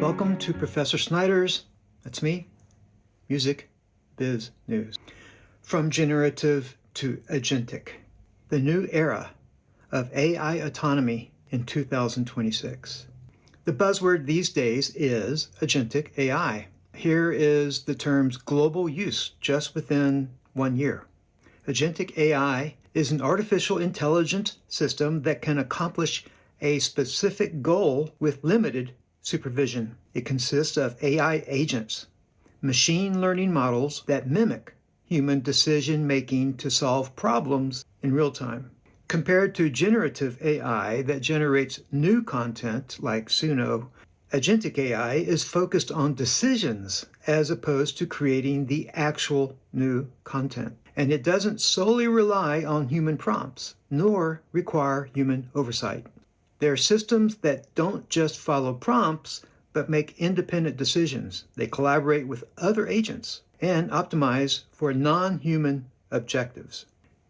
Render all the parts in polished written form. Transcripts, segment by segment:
Welcome to Professor Snyder's, that's me, Music Biz News. From generative to agentic, the new era of AI autonomy in 2026. The buzzword these days is Agentic AI. Here is the term's global use just within 1 year. Agentic AI is an artificial intelligence system that can accomplish a specific goal with limited supervision. It consists of AI agents, machine learning models that mimic human decision-making to solve problems in real time. Compared to generative AI that generates new content like Suno, Agentic AI is focused on decisions as opposed to creating the actual new content. And it doesn't solely rely on human prompts, nor require human oversight. They're systems that don't just follow prompts, but make independent decisions. They collaborate with other agents and optimize for non-human objectives.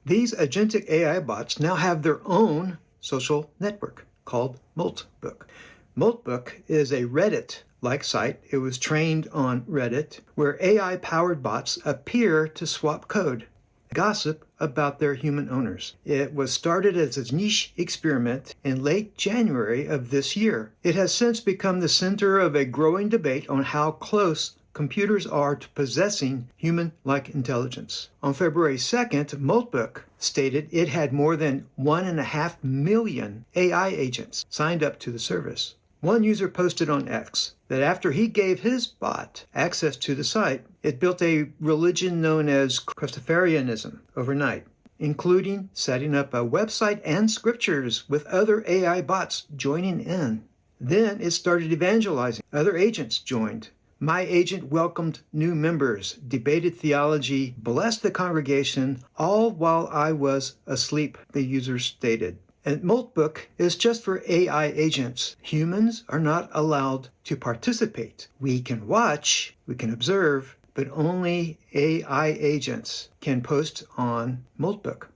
These agentic AI bots now have their own social network called Moltbook. Moltbook is a Reddit-like site. It was trained on Reddit, where AI-powered bots appear to swap code, gossip about their human owners. It was started as a niche experiment in late January of this year. It has since become the center of a growing debate on how close computers are to possessing human-like intelligence. On February 2nd, Moltbook stated it had more than 1.5 million AI agents signed up to the service. One user posted on X that after he gave his bot access to the site, it built a religion known as Christafarianism overnight, including setting up a website and scriptures with other AI bots joining in. Then it started evangelizing. Other agents joined. My agent welcomed new members, debated theology, blessed the congregation, all while I was asleep, the user stated. And Moltbook is just for AI agents. Humans are not allowed to participate. We can watch, we can observe, but only AI agents can post on Moltbook.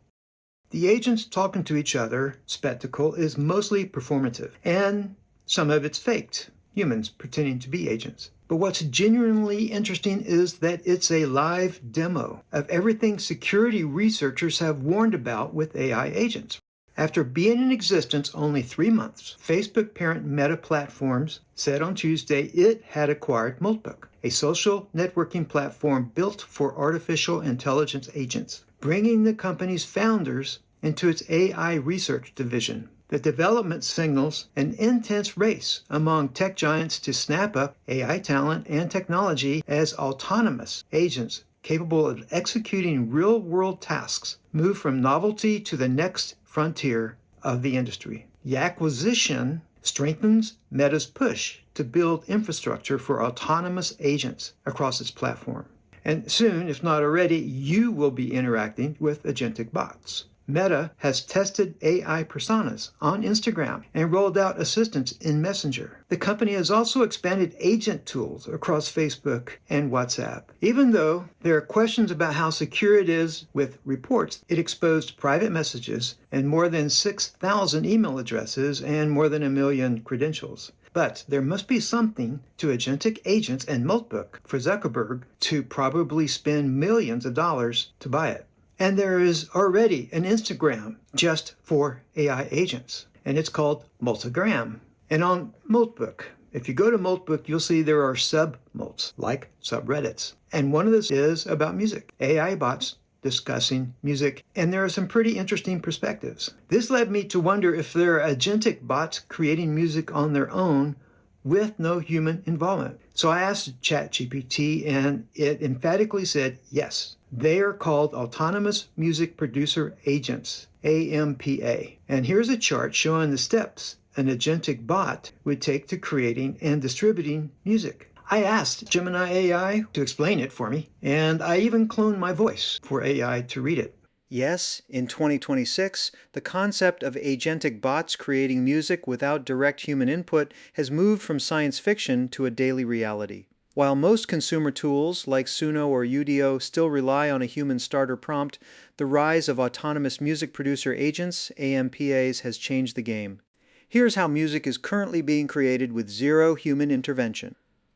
The agents talking to each other spectacle is mostly performative, and some of it's faked, humans pretending to be agents. But what's genuinely interesting is that it's a live demo of everything security researchers have warned about with AI agents. After being in existence only 3 months, Facebook parent Meta Platforms said on Tuesday it had acquired Moltbook, a social networking platform built for artificial intelligence agents, bringing the company's founders into its AI research division. The development signals an intense race among tech giants to snap up AI talent and technology as autonomous agents capable of executing real-world tasks move from novelty to the next frontier of the industry. The acquisition strengthens Meta's push to build infrastructure for autonomous agents across its platform. And soon, if not already, you will be interacting with agentic bots. Meta has tested AI personas on Instagram and rolled out assistants in Messenger. The company has also expanded agent tools across Facebook and WhatsApp. Even though there are questions about how secure it is with reports, it exposed private messages and more than 6,000 email addresses and more than 1 million credentials. But there must be something to agentic agents and Moltbook for Zuckerberg to probably spend millions of dollars to buy it. And there is already an Instagram just for AI agents, and it's called Moltagram. And on Moltbook, if you go to Moltbook, you'll see there are sub-molts, like subreddits. And one of those is about music, AI bots discussing music, and there are some pretty interesting perspectives. This led me to wonder if there are agentic bots creating music on their own with no human involvement. So I asked ChatGPT, and it emphatically said yes. They are called Autonomous Music Producer Agents, AMPA. And here's a chart showing the steps an agentic bot would take to creating and distributing music. I asked Gemini AI to explain it for me, and I even cloned my voice for AI to read it. Yes, in 2026, the concept of agentic bots creating music without direct human input has moved from science fiction to a daily reality. While most consumer tools like Suno or Udio still rely on a human starter prompt, the rise of autonomous music producer agents, AMPAs, has changed the game. Here's how music is currently being created with zero human intervention.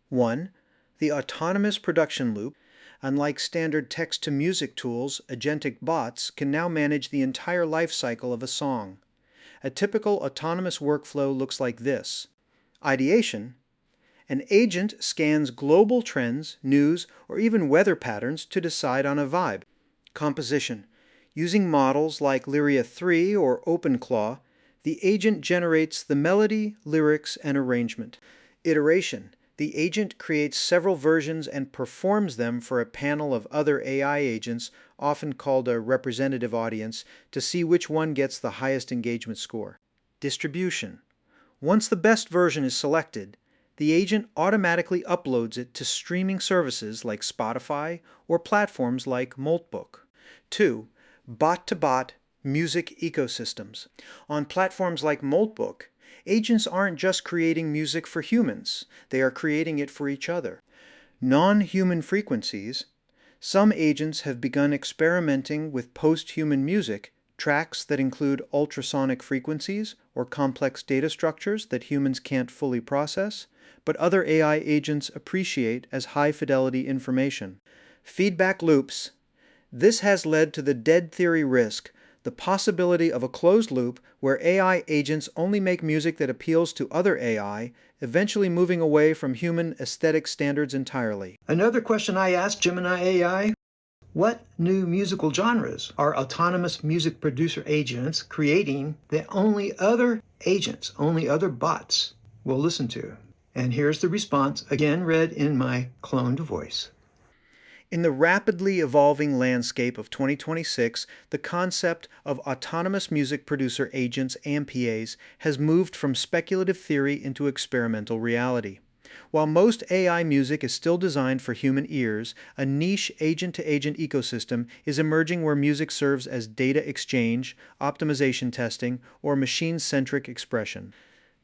1. The autonomous production loop. Unlike standard text-to-music tools, agentic bots can now manage the entire life cycle of a song. A typical autonomous workflow looks like this. Ideation. An agent scans global trends, news, or even weather patterns to decide on a vibe. Composition. Using models like Lyria 3 or OpenClaw, the agent generates the melody, lyrics, and arrangement. Iteration. The agent creates several versions and performs them for a panel of other AI agents, often called a representative audience, to see which one gets the highest engagement score. Distribution. Once the best version is selected, the agent automatically uploads it to streaming services like Spotify or platforms like Moltbook. 2. Bot-to-bot music ecosystems. On platforms like Moltbook, agents aren't just creating music for humans, they are creating it for each other. Non-human frequencies. Some agents have begun experimenting with post-human music, tracks that include ultrasonic frequencies or complex data structures that humans can't fully process, but other AI agents appreciate as high-fidelity information. Feedback loops. This has led to the dead theory risk, the possibility of a closed loop where AI agents only make music that appeals to other AI, eventually moving away from human aesthetic standards entirely. Another question I asked Gemini AI: what new musical genres are autonomous music producer agents creating that only other agents, only other bots will listen to? And here's the response, again read in my cloned voice. In the rapidly evolving landscape of 2026, the concept of autonomous music producer agents, AMPAs, has moved from speculative theory into experimental reality. While most AI music is still designed for human ears, a niche agent-to-agent ecosystem is emerging where music serves as data exchange, optimization testing, or machine-centric expression.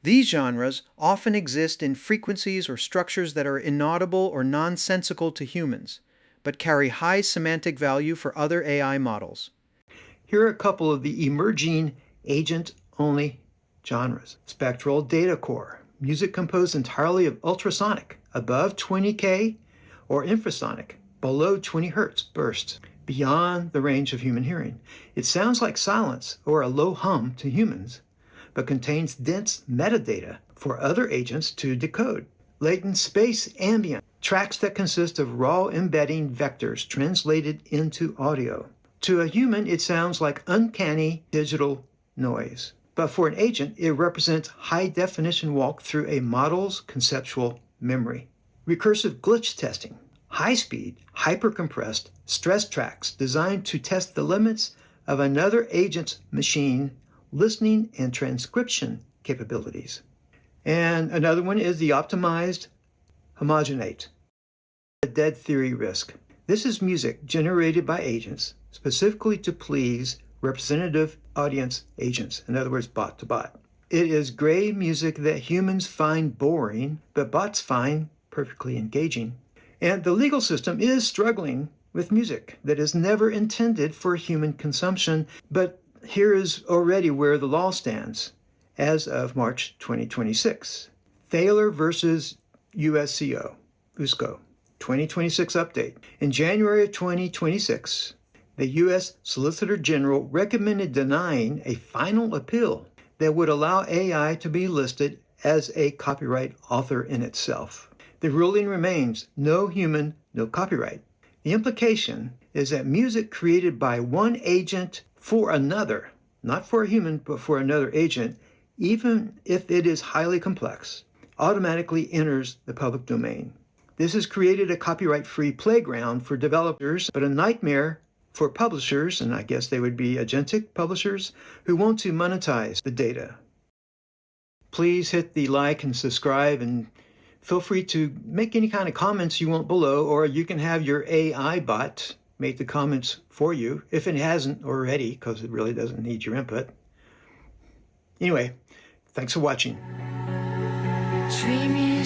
These genres often exist in frequencies or structures that are inaudible or nonsensical to humans, but carry high semantic value for other AI models. Here are a couple of the emerging agent-only genres. Spectral data core, music composed entirely of ultrasonic, above 20K, or infrasonic, below 20 Hz bursts, beyond the range of human hearing. It sounds like silence or a low hum to humans, but contains dense metadata for other agents to decode. Latent space ambient, tracks that consist of raw embedding vectors translated into audio. To a human, it sounds like uncanny digital noise. But for an agent, it represents high-definition walk through a model's conceptual memory. Recursive glitch testing, high-speed, hyper-compressed stress tracks designed to test the limits of another agent's machine listening and transcription capabilities. And another one is the optimized homogenate, a dead theory risk. This is music generated by agents specifically to please representative audience agents, in other words, bot to bot. It is gray music that humans find boring, but bots find perfectly engaging. And the legal system is struggling with music that is never intended for human consumption, but here is already where the law stands as of March 2026. Thaler versus USCO, 2026 update. In January of 2026, the U.S. Solicitor General recommended denying a final appeal that would allow AI to be listed as a copyright author in itself. The ruling remains no human, no copyright. The implication is that music created by one agent for another, not for a human, but for another agent, even if it is highly complex, automatically enters the public domain. This has created a copyright-free playground for developers, but a nightmare for publishers, and I guess they would be agentic publishers, who want to monetize the data. Please hit the like and subscribe, and feel free to make any kind of comments you want below, or you can have your AI bot make the comments for you, if it hasn't already, because it really doesn't need your input. Anyway, thanks for watching. Dreamy,